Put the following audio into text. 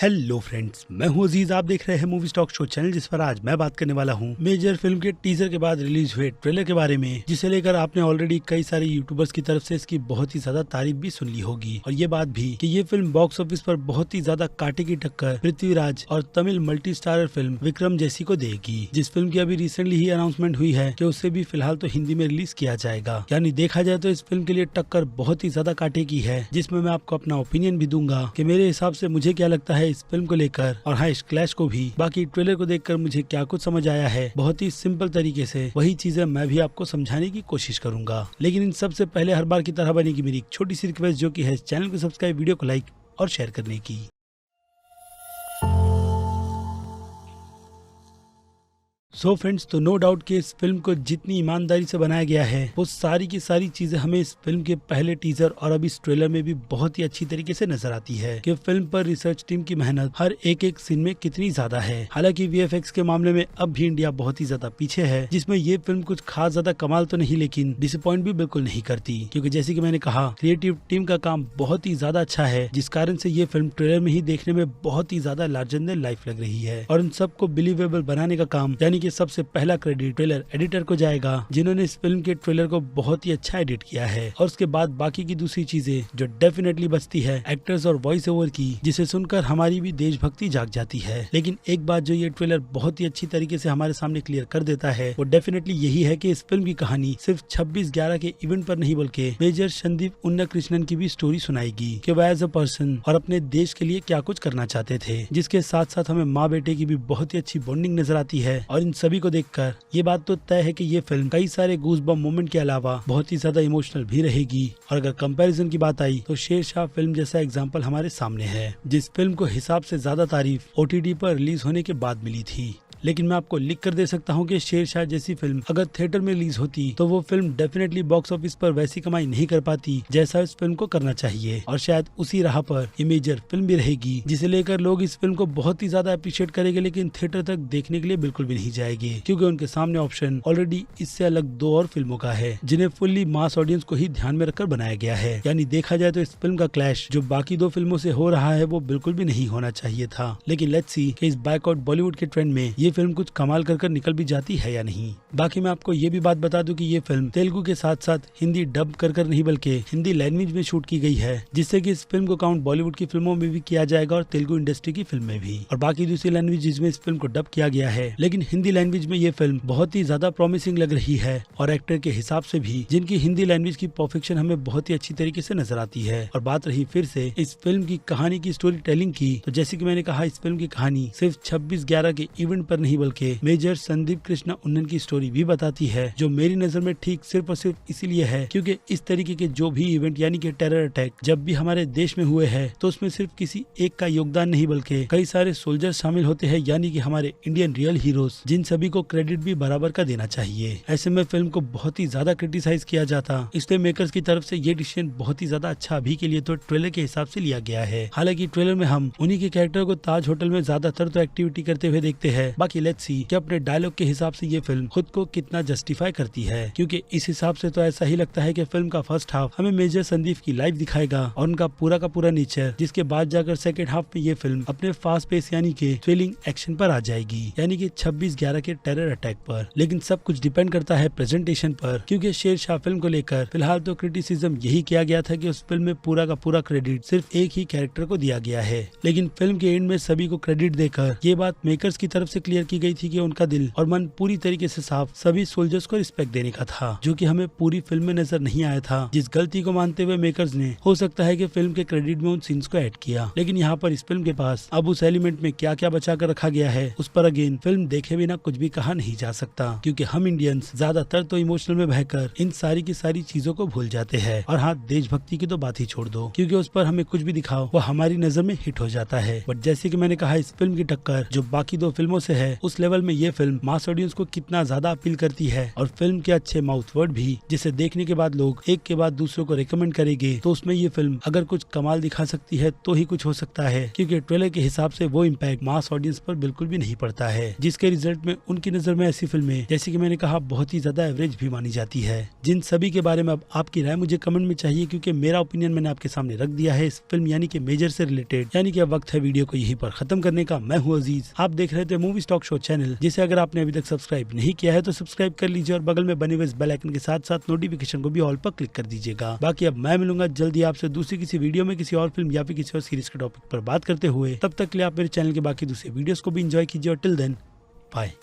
Hello friends, मैं हूं अजीज। आप देख रहे हैं मूवी स्टॉक शो चैनल, जिस पर आज मैं बात करने वाला हूं मेजर फिल्म के टीजर के बाद रिलीज हुए ट्रेलर के बारे में, जिसे लेकर आपने ऑलरेडी कई सारे यूट्यूबर्स की तरफ से इसकी बहुत ही ज्यादा तारीफ भी सुन ली होगी। और ये बात भी कि ये फिल्म बॉक्स ऑफिस पर बहुत ही ज्यादा कांटे की टक्कर पृथ्वीराज और Tamil multi starrer film Vikram जैसी को देगी, जिस फिल्म की अभी रिसेंटली ही अनाउंसमेंट हुई है कि उसे भी फिलहाल तो हिंदी में रिलीज किया जाएगा। यानी देखा जाए तो इस फिल्म के लिए टक्कर बहुत ही ज्यादा कांटे की है, जिसमें मैं आपको अपना ओपिनियन भी दूंगा कि मेरे हिसाब से मुझे क्या लगता है इस फिल्म को लेकर, और हाँ इस क्लैश को भी। बाकी ट्रेलर को देखकर मुझे क्या कुछ समझ आया है, बहुत ही सिंपल तरीके से वही चीजें मैं भी आपको समझाने की कोशिश करूंगा। लेकिन इन सबसे पहले हर बार की तरह बनेगी मेरी एक छोटी सी रिक्वेस्ट, जो कि है चैनल को सब्सक्राइब, वीडियो को लाइक और शेयर करने की। सो फ्रेंड्स, तो नो डाउट कि इस फिल्म को जितनी ईमानदारी से बनाया गया है वो सारी की सारी चीजें हमें इस फिल्म के पहले टीजर और अब इस ट्रेलर में भी बहुत ही अच्छी तरीके से नजर आती है कि फिल्म पर रिसर्च टीम की मेहनत हर एक सीन में कितनी ज्यादा है। हालांकि वीएफएक्स के मामले में अब भी इंडिया बहुत ही ज्यादा पीछे है, जिसमें ये फिल्म कुछ खास ज्यादा कमाल तो नहीं, लेकिन डिसअपॉइंट भी बिल्कुल नहीं करती, क्योंकि जैसे कि मैंने कहा क्रिएटिव टीम का काम बहुत ही ज्यादा अच्छा है, जिस कारण से ये फिल्म ट्रेलर में ही देखने में बहुत ही ज्यादा लार्जर देन लाइफ लग रही है। और उन सबको बिलीवेबल बनाने का काम यानी कि सबसे पहला क्रेडिट ट्रेलर एडिटर को जाएगा, जिन्होंने इस फिल्म के ट्रेलर को बहुत ही अच्छा एडिट किया है। और उसके बाद बाकी की दूसरी चीजें जो डेफिनेटली बचती है एक्टर्स और वॉइस ओवर की, जिसे सुनकर हमारी भी देशभक्ति जाग जाती है। लेकिन एक बात जो ये ट्रेलर बहुत ही अच्छी तरीके से हमारे सामने क्लियर कर देता है वो डेफिनेटली यही है कि इस फिल्म की कहानी सिर्फ 26/11 के इवेंट पर नहीं, बल्कि मेजर संदीप उन्नकृष्णन की भी स्टोरी सुनाएगी कि वह एज अ पर्सन और अपने देश के लिए क्या कुछ करना चाहते थे, जिसके साथ साथ हमें माँ बेटे की भी बहुत ही अच्छी बॉन्डिंग नजर आती है। और इन सभी को देखकर ये बात तो तय है कि ये फिल्म कई सारे गूज़बम्प मोमेंट के अलावा बहुत ही ज्यादा इमोशनल भी रहेगी। और अगर कंपैरिजन की बात आई तो शेरशाह फिल्म जैसा एग्जांपल हमारे सामने है, जिस फिल्म को हिसाब से ज्यादा तारीफ ओटीटी पर रिलीज होने के बाद मिली थी। लेकिन मैं आपको लिख कर दे सकता हूँ कि शेरशाह जैसी फिल्म अगर थिएटर में रिलीज होती तो वो फिल्म डेफिनेटली बॉक्स ऑफिस पर वैसी कमाई नहीं कर पाती जैसा इस फिल्म को करना चाहिए। और शायद उसी राह पर ये मेजर फिल्म भी रहेगी, जिसे लेकर लोग इस फिल्म को बहुत ही ज्यादा अप्रिशिएट करेंगे, लेकिन थिएटर तक देखने के लिए बिल्कुल भी नहीं जाएंगे, क्योंकि उनके सामने ऑप्शन ऑलरेडी इससे अलग 2 और फिल्मों का है, जिन्हें फुल्ली मास ऑडियंस को ही ध्यान में रखकर बनाया गया है। यानी देखा जाए तो इस फिल्म का क्लैश जो बाकी 2 फिल्मों से हो रहा है वो बिल्कुल भी नहीं होना चाहिए था। लेकिन लेट्स सी कि इस बायकॉट बॉलीवुड के ट्रेंड में ये फिल्म कुछ कमाल कर निकल भी जाती है या नहीं। बाकी मैं आपको ये भी बात बता दूं कि ये फिल्म तेलुगु के साथ साथ हिंदी डब कर नहीं, बल्कि हिंदी लैंग्वेज में शूट की गई है, जिससे कि इस फिल्म को काउंट बॉलीवुड की फिल्मों में भी किया जाएगा और तेलुगु इंडस्ट्री की फिल्म में भी। और बाकी दूसरी लैंग्वेज जिसमें इस फिल्म को डब किया गया है, लेकिन हिंदी लैंग्वेज में ये फिल्म बहुत ही ज्यादा प्रॉमिसिंग लग रही है। और एक्टर के हिसाब से भी जिनकी हिंदी लैंग्वेज की परफेक्शन हमें बहुत ही अच्छी तरीके से नजर आती है। और बात रही फिर से इस फिल्म की कहानी की स्टोरी टेलिंग की, तो जैसे की मैंने कहा इस फिल्म की कहानी सिर्फ 26/11 के इवेंट पर नहीं, बल्कि मेजर संदीप कृष्णा उन्नन की स्टोरी भी बताती है, जो मेरी नजर में ठीक सिर्फ और सिर्फ इसीलिए है क्योंकि इस तरीके के जो भी इवेंट यानी कि टेरर अटैक जब भी हमारे देश में हुए हैं, तो उसमें सिर्फ किसी एक का योगदान नहीं, बल्कि कई सारे सोल्जर शामिल होते हैं, यानी कि हमारे इंडियन रियल हीरोज, जिन सभी को क्रेडिट भी बराबर का देना चाहिए। ऐसे में फिल्म को बहुत ही ज्यादा क्रिटिसाइज किया जाता, इसलिए मेकर्स की तरफ से ये डिसीजन बहुत ही ज्यादा अच्छा अभी के लिए तो ट्रेलर के हिसाब से लिया गया है। हालांकि ट्रेलर में हम उन्हीं के कैरेक्टर को ताज होटल में ज्यादातर तो एक्टिविटी करते हुए देखते हैं। बाकी लेट्स सी कि अपने डायलॉग के हिसाब से ये फिल्म खुद को कितना जस्टिफाई करती है, क्योंकि इस हिसाब से तो ऐसा ही लगता है कि फिल्म का फर्स्ट हाफ हमें मेजर संदीप की लाइफ दिखाएगा और उनका पूरा का पूरा नेचर, जिसके बाद जाकर सेकंड हाफ में ये फिल्म अपने फास्ट पेस यानी कि थ्रिलिंग एक्शन पर आ जाएगी, यानी कि 26/11 के टेरर अटैक पर। लेकिन सब कुछ डिपेंड करता है प्रेजेंटेशन पर, क्योंकि शेरशाह फिल्म को लेकर फिलहाल तो क्रिटिसिज्म यही किया गया था कि उस फिल्म में पूरा का पूरा क्रेडिट सिर्फ एक ही कैरेक्टर को दिया गया है। लेकिन फिल्म के एंड में सभी को क्रेडिट देकर ये बात मेकर्स की तरफ से क्लियर की गई थी कि उनका दिल और मन पूरी तरीके से साफ सभी सोल्जर्स को रिस्पेक्ट देने का था, जो कि हमें पूरी फिल्म में नजर नहीं आया था। जिस गलती को मानते हुए मेकर्स ने हो सकता है कि फिल्म के क्रेडिट में उन सीन्स को ऐड किया, लेकिन यहाँ पर इस फिल्म के पास अब उस एलिमेंट में क्या क्या बचा कर रखा गया है उस पर अगेन फिल्म देखे बिना कुछ भी कहा नहीं जा सकता, क्योंकि हम इंडियंस ज्यादातर तो इमोशनल में बहकर इन सारी की सारी चीजों को भूल जाते हैं। और हाँ, देशभक्ति की तो बात ही छोड़ दो, क्योंकि उस पर हमें कुछ भी दिखाओ वो हमारी नजर में हिट हो जाता है। बट जैसे कि मैंने कहा इस फिल्म की टक्कर जो बाकी 2 फिल्मों से है है उस लेवल में ये फिल्म मास ऑडियंस को कितना ज्यादा अपील करती है, और फिल्म के अच्छे माउथ वर्ड भी जिसे देखने के बाद लोग एक के बाद दूसरों को रिकमेंड करेंगे, तो उसमें ये फिल्म अगर कुछ कमाल दिखा सकती है तो ही कुछ हो सकता है, क्योंकि ट्रेलर के हिसाब से वो इम्पैक्ट मास ऑडियंस पर बिल्कुल भी नहीं पड़ता है, जिसके रिजल्ट में उनकी नजर में ऐसी फिल्में जैसे कि मैंने कहा बहुत ही ज्यादा एवरेज भी मानी जाती है। जिन सभी के बारे में अब आपकी राय मुझे कमेंट में चाहिए, क्योंकि मेरा ओपिनियन मैंने आपके सामने रख दिया है इस फिल्म यानी कि मेजर से रिलेटेड। यानी कि अब वक्त है वीडियो को यहीं पर खत्म करने का। मैं हूं अजीज, आप देख रहे थे मूवी टॉक शो चैनल, जिसे अगर आपने अभी तक सब्सक्राइब नहीं किया है तो सब्सक्राइब कर लीजिए और बगल में बने हुए बेल आइकन के साथ साथ नोटिफिकेशन को भी ऑल पर क्लिक कर दीजिएगा। बाकी अब मैं मिलूंगा जल्दी आपसे दूसरी किसी वीडियो में किसी और फिल्म या फिर किसी और सीरीज के टॉपिक पर बात करते हुए। तब तक के लिए आप मेरे चैनल के बाकी दूसरे वीडियोस को भी एंजॉय कीजिए और टिल देन बाय।